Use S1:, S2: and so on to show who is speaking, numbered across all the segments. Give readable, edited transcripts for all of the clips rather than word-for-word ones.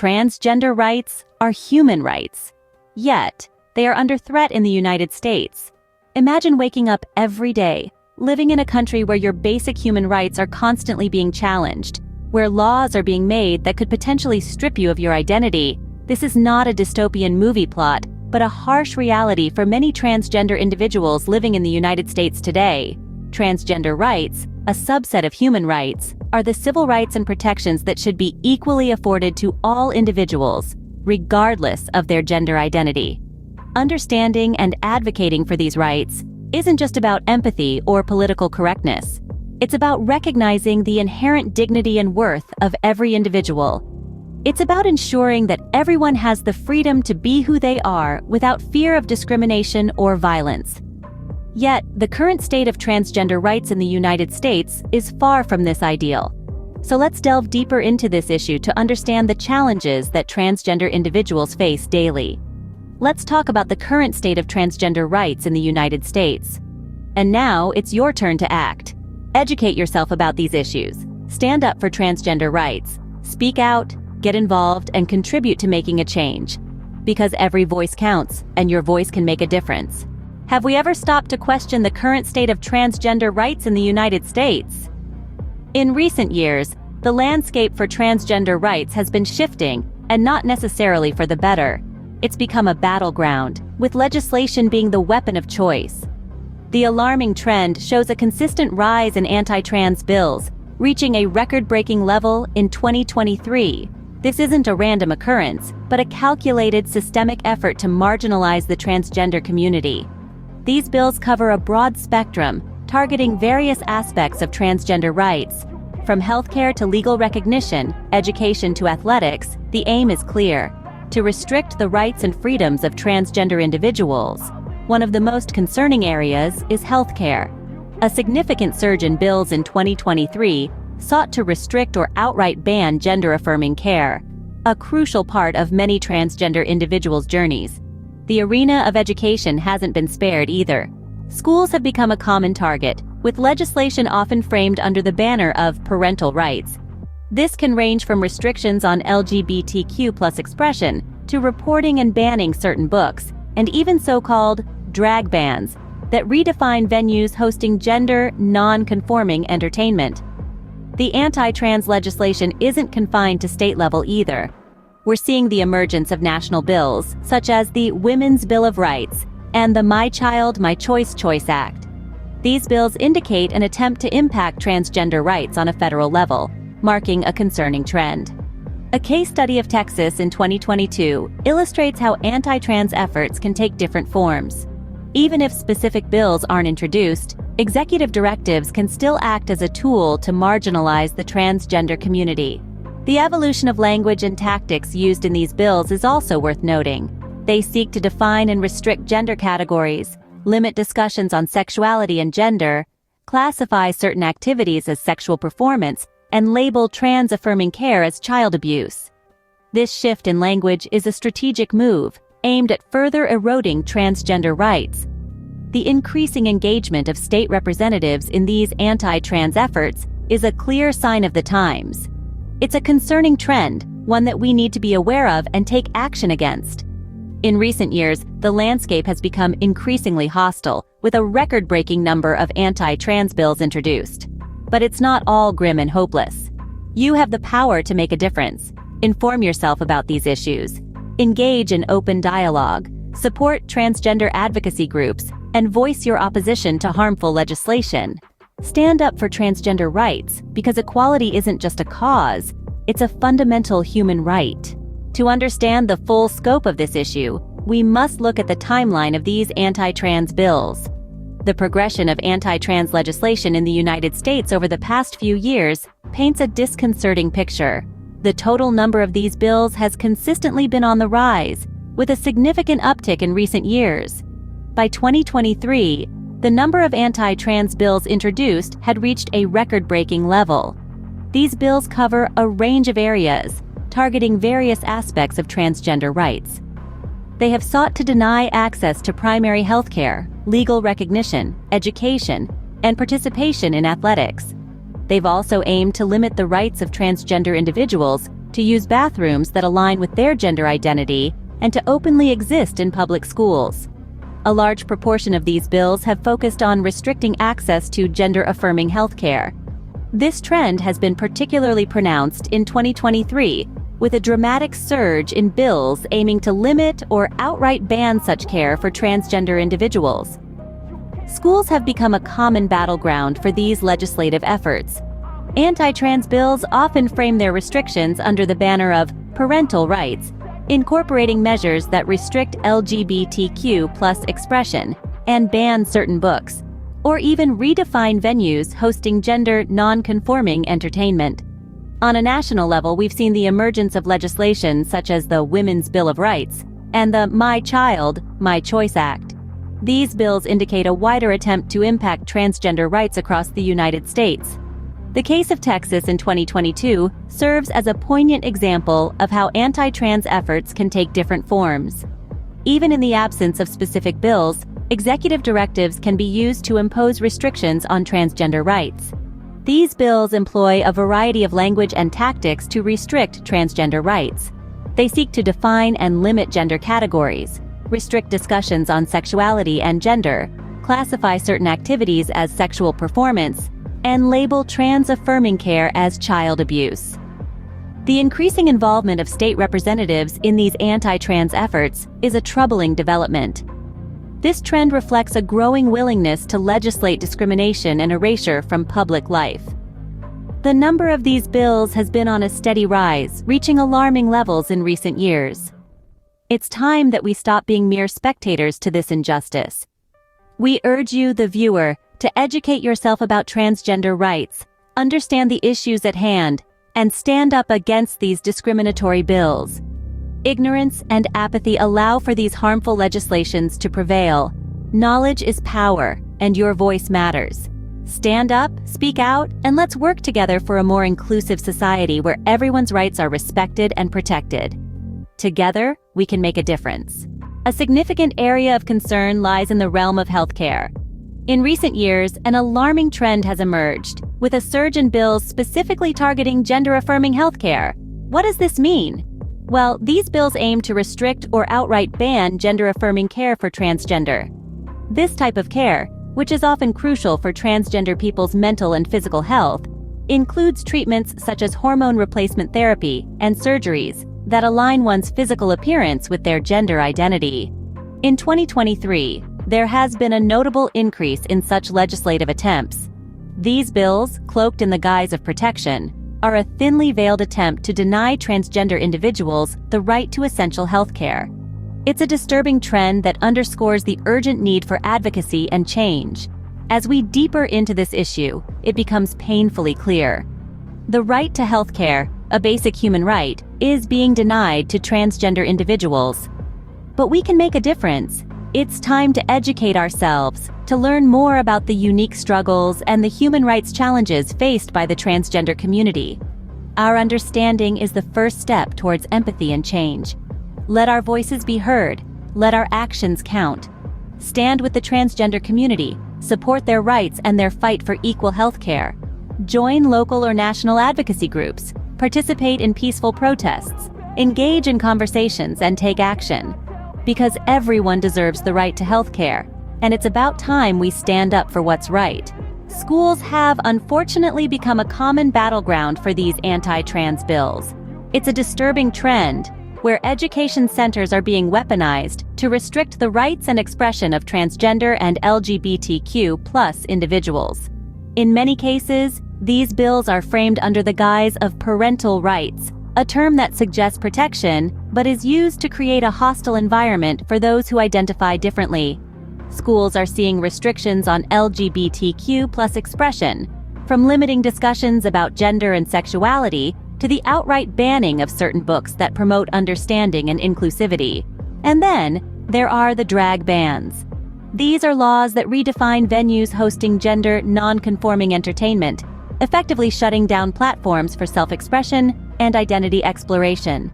S1: transgender rights are human rights. Yet, they are under threat in the United States. Imagine waking up every day, living in a country where your basic human rights are constantly being challenged, where laws are being made that could potentially strip you of your identity. This is not a dystopian movie plot, but a harsh reality for many transgender individuals living in the United States today. Transgender rights, a subset of human rights, are the civil rights and protections that should be equally afforded to all individuals, regardless of their gender identity. Understanding and advocating for these rights isn't just about empathy or political correctness. It's about recognizing the inherent dignity and worth of every individual. It's about ensuring that everyone has the freedom to be who they are without fear of discrimination or violence. Yet, the current state of transgender rights in the United States is far from this ideal. So let's delve deeper into this issue to understand the challenges that transgender individuals face daily. Let's talk about the current state of transgender rights in the United States. And now, it's your turn to act. Educate yourself about these issues. Stand up for transgender rights. Speak out, get involved, and contribute to making a change. Because every voice counts, and your voice can make a difference. Have we ever stopped to question the current state of transgender rights in the United States? In recent years, the landscape for transgender rights has been shifting, and not necessarily for the better. It's become a battleground, with legislation being the weapon of choice. The alarming trend shows a consistent rise in anti-trans bills, reaching a record-breaking level in 2023. This isn't a random occurrence, but a calculated systemic effort to marginalize the transgender community. These bills cover a broad spectrum, targeting various aspects of transgender rights. From healthcare to legal recognition, education to athletics, the aim is clear: to restrict the rights and freedoms of transgender individuals. One of the most concerning areas is healthcare. A significant surge in bills in 2023 sought to restrict or outright ban gender-affirming care, a crucial part of many transgender individuals' journeys. The arena of education hasn't been spared either. Schools have become a common target, with legislation often framed under the banner of parental rights. This can range from restrictions on LGBTQ+ expression to reporting and banning certain books, and even so-called drag bans that redefine venues hosting gender non-conforming entertainment. The anti-trans legislation isn't confined to state level either. We're seeing the emergence of national bills, such as the Women's Bill of Rights and the My Child, My Choice Act. These bills indicate an attempt to impact transgender rights on a federal level, marking a concerning trend. A case study of Texas in 2022 illustrates how anti-trans efforts can take different forms. Even if specific bills aren't introduced, executive directives can still act as a tool to marginalize the transgender community. The evolution of language and tactics used in these bills is also worth noting. They seek to define and restrict gender categories, limit discussions on sexuality and gender, classify certain activities as sexual performance, and label trans-affirming care as child abuse. This shift in language is a strategic move aimed at further eroding transgender rights. The increasing engagement of state representatives in these anti-trans efforts is a clear sign of the times. It's a concerning trend, one that we need to be aware of and take action against. In recent years, the landscape has become increasingly hostile, with a record-breaking number of anti-trans bills introduced. But it's not all grim and hopeless. You have the power to make a difference. Inform yourself about these issues. Engage in open dialogue. Support transgender advocacy groups, and voice your opposition to harmful legislation. Stand up for transgender rights, because equality isn't just a cause, it's a fundamental human right. To understand the full scope of this issue, we must look at the timeline of these anti-trans bills. The progression of anti-trans legislation in the United States over the past few years paints a disconcerting picture. The total number of these bills has consistently been on the rise, with a significant uptick in recent years. By 2023, the number of anti-trans bills introduced had reached a record-breaking level. These bills cover a range of areas, targeting various aspects of transgender rights. They have sought to deny access to primary health care, legal recognition, education, and participation in athletics. They've also aimed to limit the rights of transgender individuals to use bathrooms that align with their gender identity, and to openly exist in public schools. A large proportion of these bills have focused on restricting access to gender-affirming healthcare. This trend has been particularly pronounced in 2023, with a dramatic surge in bills aiming to limit or outright ban such care for transgender individuals. Schools have become a common battleground for these legislative efforts. Anti-trans bills often frame their restrictions under the banner of parental rights, incorporating measures that restrict LGBTQ+ expression and ban certain books, or even redefine venues hosting gender non-conforming entertainment. On a national level, we've seen the emergence of legislation such as the Women's Bill of Rights and the My Child, My Choice Act. These bills indicate a wider attempt to impact transgender rights across the United States. The case of Texas in 2022 serves as a poignant example of how anti-trans efforts can take different forms. Even in the absence of specific bills, executive directives can be used to impose restrictions on transgender rights. These bills employ a variety of language and tactics to restrict transgender rights. They seek to define and limit gender categories, restrict discussions on sexuality and gender, classify certain activities as sexual performance, and label trans-affirming care as child abuse. The increasing involvement of state representatives in these anti-trans efforts is a troubling development. This trend reflects a growing willingness to legislate discrimination and erasure from public life. The number of these bills has been on a steady rise, reaching alarming levels in recent years. It's time that we stop being mere spectators to this injustice. We urge you, the viewer, to educate yourself about transgender rights, understand the issues at hand, and stand up against these discriminatory bills. Ignorance and apathy allow for these harmful legislations to prevail. Knowledge is power, and your voice matters. Stand up, speak out, and let's work together for a more inclusive society where everyone's rights are respected and protected. Together, we can make a difference. A significant area of concern lies in the realm of healthcare. In recent years, an alarming trend has emerged, with a surge in bills specifically targeting gender-affirming healthcare. What does this mean? Well, these bills aim to restrict or outright ban gender-affirming care for transgender. This type of care, which is often crucial for transgender people's mental and physical health, includes treatments such as hormone replacement therapy and surgeries that align one's physical appearance with their gender identity. In 2023, there has been a notable increase in such legislative attempts. These bills, cloaked in the guise of protection, are a thinly veiled attempt to deny transgender individuals the right to essential health care. It's a disturbing trend that underscores the urgent need for advocacy and change. As we deeper into this issue, it becomes painfully clear. The right to health care, a basic human right, is being denied to transgender individuals. But we can make a difference. It's time to educate ourselves, to learn more about the unique struggles and the human rights challenges faced by the transgender community. Our understanding is the first step towards empathy and change. Let our voices be heard. Let our actions count. Stand with the transgender community, support their rights and their fight for equal health care. Join local or national advocacy groups, participate in peaceful protests, engage in conversations and take action. Because everyone deserves the right to health care, and it's about time we stand up for what's right. Schools have unfortunately become a common battleground for these anti-trans bills. It's a disturbing trend where education centers are being weaponized to restrict the rights and expression of transgender and LGBTQ+ individuals. In many cases, these bills are framed under the guise of parental rights, a term that suggests protection but is used to create a hostile environment for those who identify differently. Schools are seeing restrictions on LGBTQ+ expression, from limiting discussions about gender and sexuality to the outright banning of certain books that promote understanding and inclusivity. And then, there are the drag bans. These are laws that redefine venues hosting gender non-conforming entertainment, effectively shutting down platforms for self-expression and identity exploration.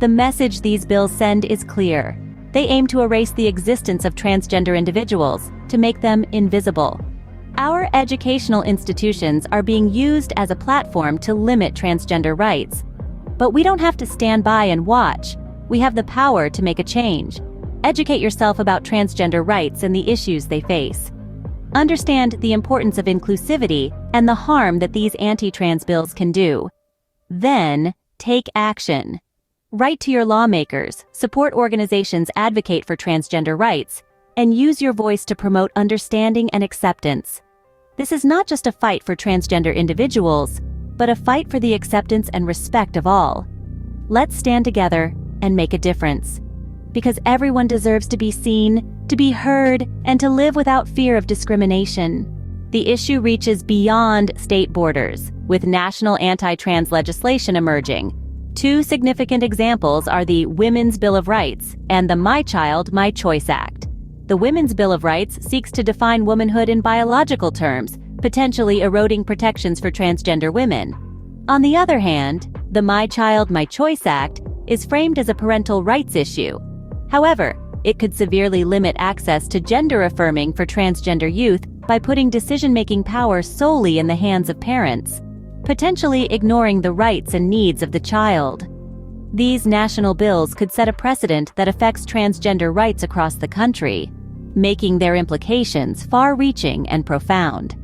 S1: The message these bills send is clear. They aim to erase the existence of transgender individuals, to make them invisible. Our educational institutions are being used as a platform to limit transgender rights. But we don't have to stand by and watch. We have the power to make a change. Educate yourself about transgender rights and the issues they face. Understand the importance of inclusivity and the harm that these anti-trans bills can do. Then, take action. Write to your lawmakers, support organizations advocate for transgender rights, and use your voice to promote understanding and acceptance. This is not just a fight for transgender individuals, but a fight for the acceptance and respect of all. Let's stand together and make a difference. Because everyone deserves to be seen, to be heard, and to live without fear of discrimination. The issue reaches beyond state borders, with national anti-trans legislation emerging. Two significant examples are the Women's Bill of Rights and the My Child, My Choice Act. The Women's Bill of Rights seeks to define womanhood in biological terms, potentially eroding protections for transgender women. On the other hand, the My Child, My Choice Act is framed as a parental rights issue. However, it could severely limit access to gender affirming for transgender youth by putting decision-making power solely in the hands of parents, potentially ignoring the rights and needs of the child. These national bills could set a precedent that affects transgender rights across the country, making their implications far-reaching and profound.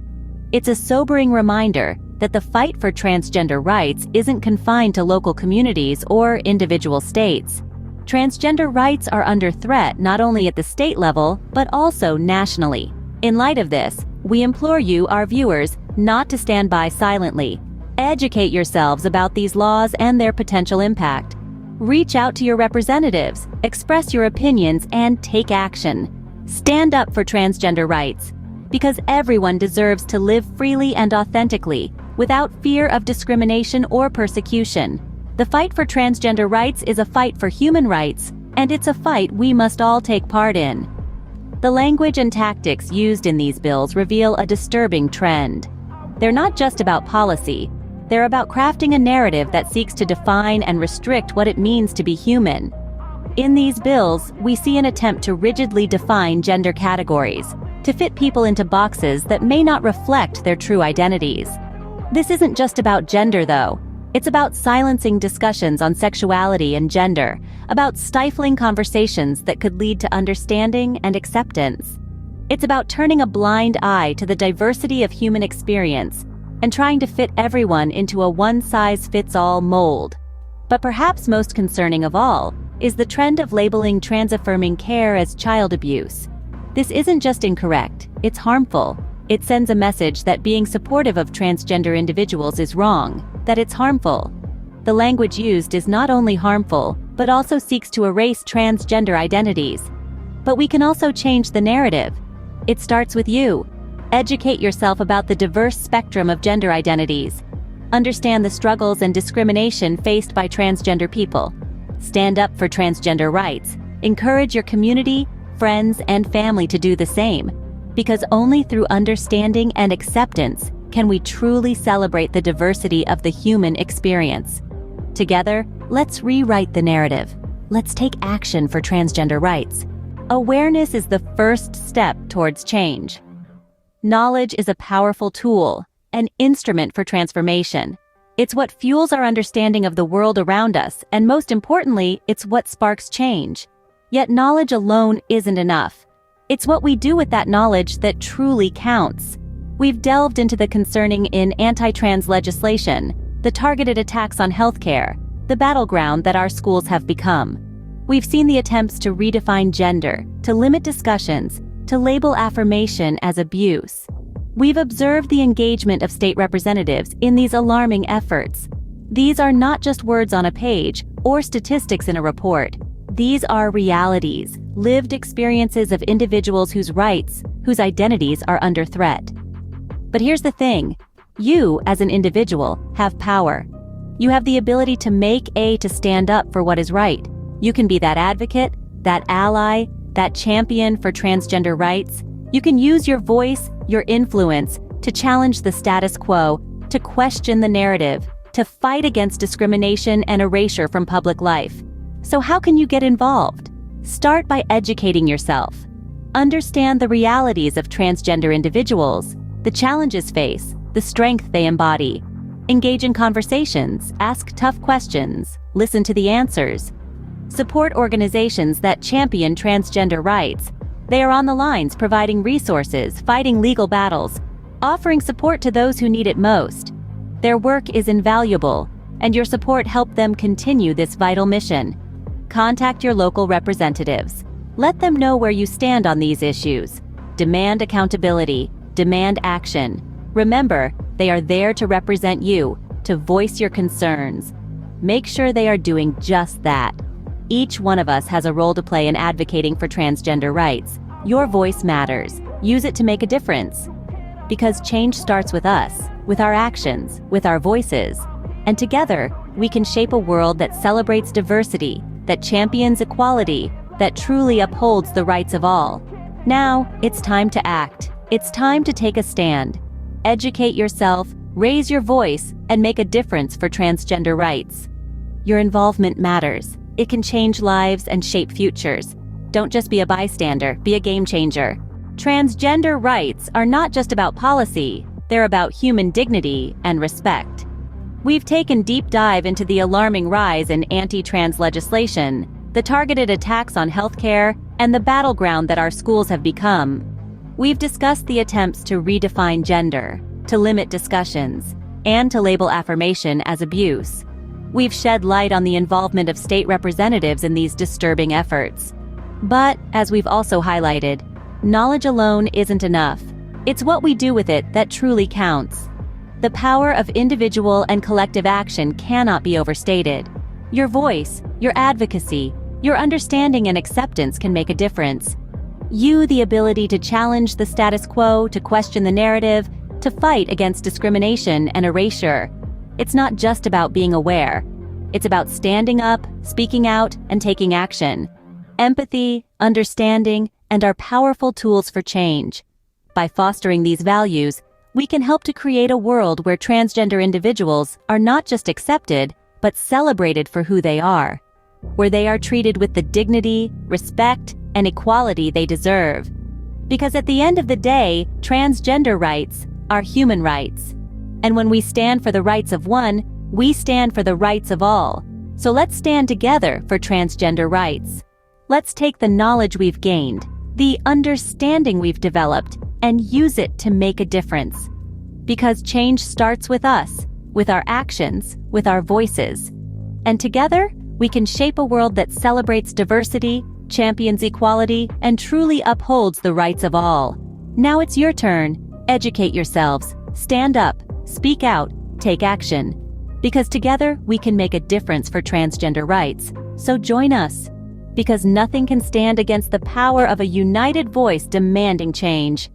S1: It's a sobering reminder that the fight for transgender rights isn't confined to local communities or individual states. Transgender rights are under threat not only at the state level, but also nationally. In light of this, we implore you, our viewers, not to stand by silently. Educate yourselves about these laws and their potential impact. Reach out to your representatives, express your opinions, and take action. Stand up for transgender rights, because everyone deserves to live freely and authentically, without fear of discrimination or persecution. The fight for transgender rights is a fight for human rights, and it's a fight we must all take part in. The language and tactics used in these bills reveal a disturbing trend. They're not just about policy. They're about crafting a narrative that seeks to define and restrict what it means to be human. In these bills, we see an attempt to rigidly define gender categories, to fit people into boxes that may not reflect their true identities. This isn't just about gender, though. It's about silencing discussions on sexuality and gender, about stifling conversations that could lead to understanding and acceptance. It's about turning a blind eye to the diversity of human experience and trying to fit everyone into a one-size-fits-all mold. But perhaps most concerning of all is the trend of labeling trans-affirming care as child abuse. This isn't just incorrect, it's harmful. It sends a message that being supportive of transgender individuals is wrong, that it's harmful. The language used is not only harmful, but also seeks to erase transgender identities. But we can also change the narrative. It starts with you. Educate yourself about the diverse spectrum of gender identities. Understand the struggles and discrimination faced by transgender people. Stand up for transgender rights. Encourage your community, friends, and family to do the same. Because only through understanding and acceptance can we truly celebrate the diversity of the human experience. Together, let's rewrite the narrative. Let's take action for transgender rights. Awareness is the first step towards change. Knowledge is a powerful tool, an instrument for transformation. It's what fuels our understanding of the world around us, and most importantly, it's what sparks change. Yet knowledge alone isn't enough. It's what we do with that knowledge that truly counts. We've delved into the concerning in anti-trans legislation, the targeted attacks on healthcare, the battleground that our schools have become. We've seen the attempts to redefine gender, to limit discussions, to label affirmation as abuse. We've observed the engagement of state representatives in these alarming efforts. These are not just words on a page or statistics in a report. These are realities, lived experiences of individuals whose rights, whose identities are under threat. But here's the thing. You, as an individual, have power. You have the ability to stand up for what is right. You can be that advocate, that ally, that champion for transgender rights. You can use your voice, your influence, to challenge the status quo, to question the narrative, to fight against discrimination and erasure from public life. So how can you get involved? Start by educating yourself. Understand the realities of transgender individuals, the challenges faced, the strength they embody. Engage in conversations, ask tough questions, listen to the answers. Support organizations that champion transgender rights. They are on the lines providing resources, fighting legal battles, offering support to those who need it most. Their work is invaluable, and your support helps them continue this vital mission. Contact your local representatives. Let them know where you stand on these issues. Demand accountability, demand action. Remember, they are there to represent you, to voice your concerns. Make sure they are doing just that. Each one of us has a role to play in advocating for transgender rights. Your voice matters. Use it to make a difference. Because change starts with us, with our actions, with our voices. And together, we can shape a world that celebrates diversity, that champions equality, that truly upholds the rights of all. Now, it's time to act. It's time to take a stand. Educate yourself, raise your voice, and make a difference for transgender rights. Your involvement matters. It can change lives and shape futures. Don't just be a bystander, be a game changer. Transgender rights are not just about policy, they're about human dignity and respect. We've taken deep dive into the alarming rise in anti-trans legislation, the targeted attacks on healthcare, and the battleground that our schools have become. We've discussed the attempts to redefine gender, to limit discussions, and to label affirmation as abuse. We've shed light on the involvement of state representatives in these disturbing efforts. But, as we've also highlighted, knowledge alone isn't enough. It's what we do with it that truly counts. The power of individual and collective action cannot be overstated. Your voice, your advocacy, your understanding and acceptance can make a difference. The ability to challenge the status quo, to question the narrative, to fight against discrimination and erasure. It's not just about being aware. It's about standing up, speaking out, and taking action. Empathy, understanding, and are powerful tools for change. By fostering these values, we can help to create a world where transgender individuals are not just accepted, but celebrated for who they are. Where they are treated with the dignity, respect, and equality they deserve. Because at the end of the day, transgender rights are human rights. And when we stand for the rights of one, we stand for the rights of all. So let's stand together for transgender rights. Let's take the knowledge we've gained, the understanding we've developed, and use it to make a difference. Because change starts with us, with our actions, with our voices. And together, we can shape a world that celebrates diversity, champions equality, and truly upholds the rights of all. Now it's your turn. Educate yourselves, stand up, speak out, take action. Because together, we can make a difference for transgender rights. So join us. Because nothing can stand against the power of a united voice demanding change.